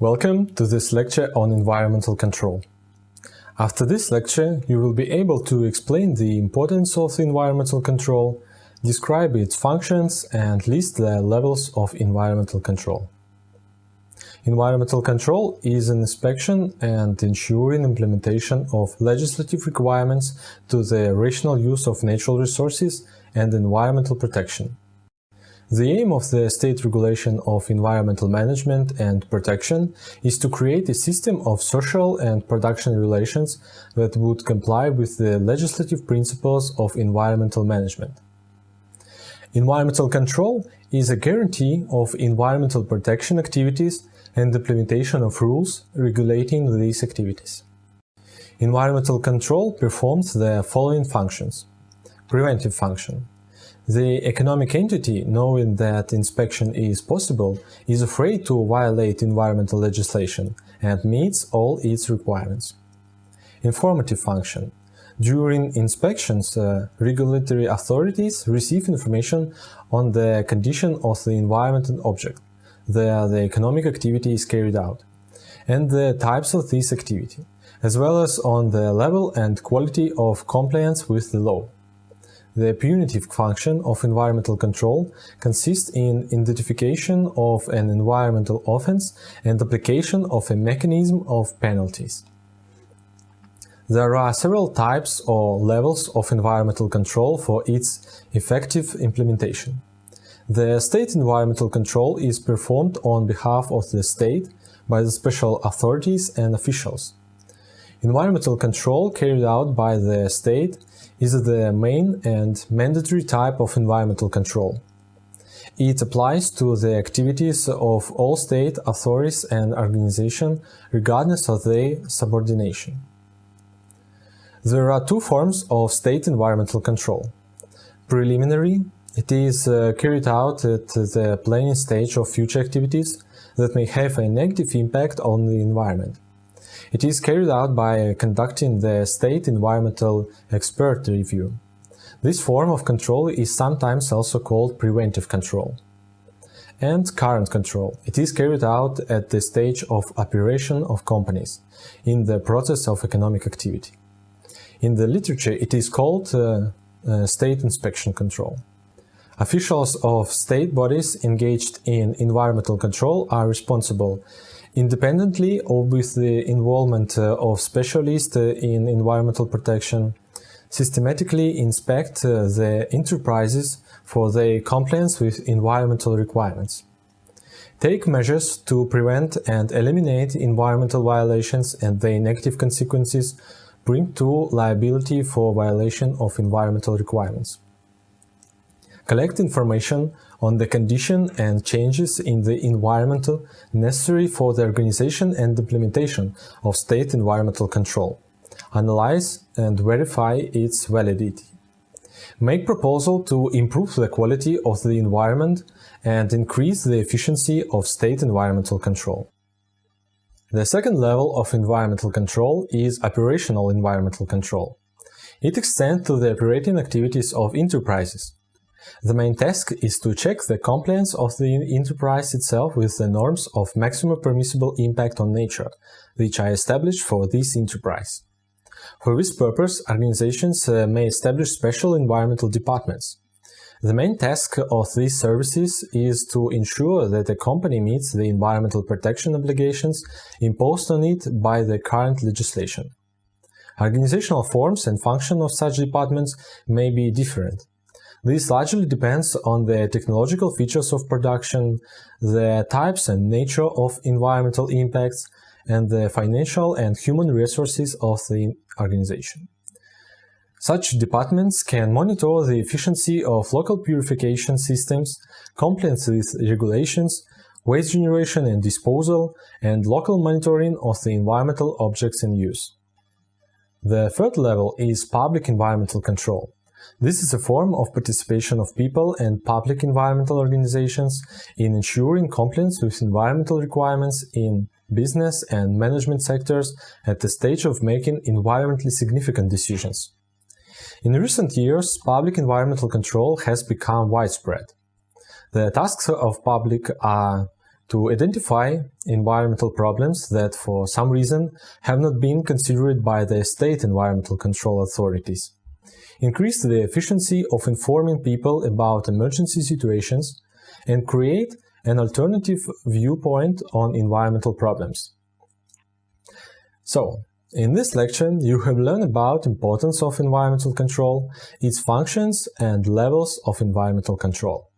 Welcome to this lecture on environmental control. After this lecture, you will be able to explain the importance of environmental control, describe its functions, and list the levels of environmental control. Environmental control is an inspection and ensuring implementation of legislative requirements to the rational use of natural resources and environmental protection. The aim of the state regulation of environmental management and protection is to create a system of social and production relations that would comply with the legislative principles of environmental management. Environmental control is a guarantee of environmental protection activities and implementation of rules regulating these activities. Environmental control performs the following functions. Preventive function. The economic entity, knowing that inspection is possible, is afraid to violate environmental legislation and meets all its requirements. Informative function. During inspections, regulatory authorities receive information on the condition of the environmental object where the economic activity is carried out, and the types of this activity, as well as on the level and quality of compliance with the law. The punitive function of environmental control consists in identification of an environmental offense and application of a mechanism of penalties. There are several types or levels of environmental control for its effective implementation. The state environmental control is performed on behalf of the state by the special authorities and officials. Environmental control carried out by the state is the main and mandatory type of environmental control. It applies to the activities of all state authorities and organizations regardless of their subordination. There are two forms of state environmental control. Preliminary. It is carried out at the planning stage of future activities that may have a negative impact on the environment. It is carried out by conducting the State Environmental Expert Review. This form of control is sometimes also called preventive control. And current control. It is carried out at the stage of operation of companies, in the process of economic activity. In the literature, it is called state inspection control. Officials of state bodies engaged in environmental control are responsible independently or with the involvement of specialists in environmental protection, systematically inspect the enterprises for their compliance with environmental requirements, take measures to prevent and eliminate environmental violations and their negative consequences, bring to liability for violation of environmental requirements, collect information on the condition and changes in the environment necessary for the organization and implementation of state environmental control, analyze and verify its validity, make proposal to improve the quality of the environment and increase the efficiency of state environmental control. The second level of environmental control is operational environmental control. It extends to the operating activities of enterprises. The main task is to check the compliance of the enterprise itself with the norms of maximum permissible impact on nature, which are established for this enterprise. For this purpose, organizations may establish special environmental departments. The main task of these services is to ensure that the company meets the environmental protection obligations imposed on it by the current legislation. Organizational forms and function of such departments may be different. This largely depends on the technological features of production, the types and nature of environmental impacts, and the financial and human resources of the organization. Such departments can monitor the efficiency of local purification systems, compliance with regulations, waste generation and disposal, and local monitoring of the environmental objects in use. The third level is public environmental control. This is a form of participation of people and public environmental organizations in ensuring compliance with environmental requirements in business and management sectors at the stage of making environmentally significant decisions. In recent years, public environmental control has become widespread. The tasks of public are to identify environmental problems that for some reason have not been considered by the state environmental control authorities, increase the efficiency of informing people about emergency situations, and create an alternative viewpoint on environmental problems. So, in this lecture, you have learned about importance of environmental control, its functions and levels of environmental control.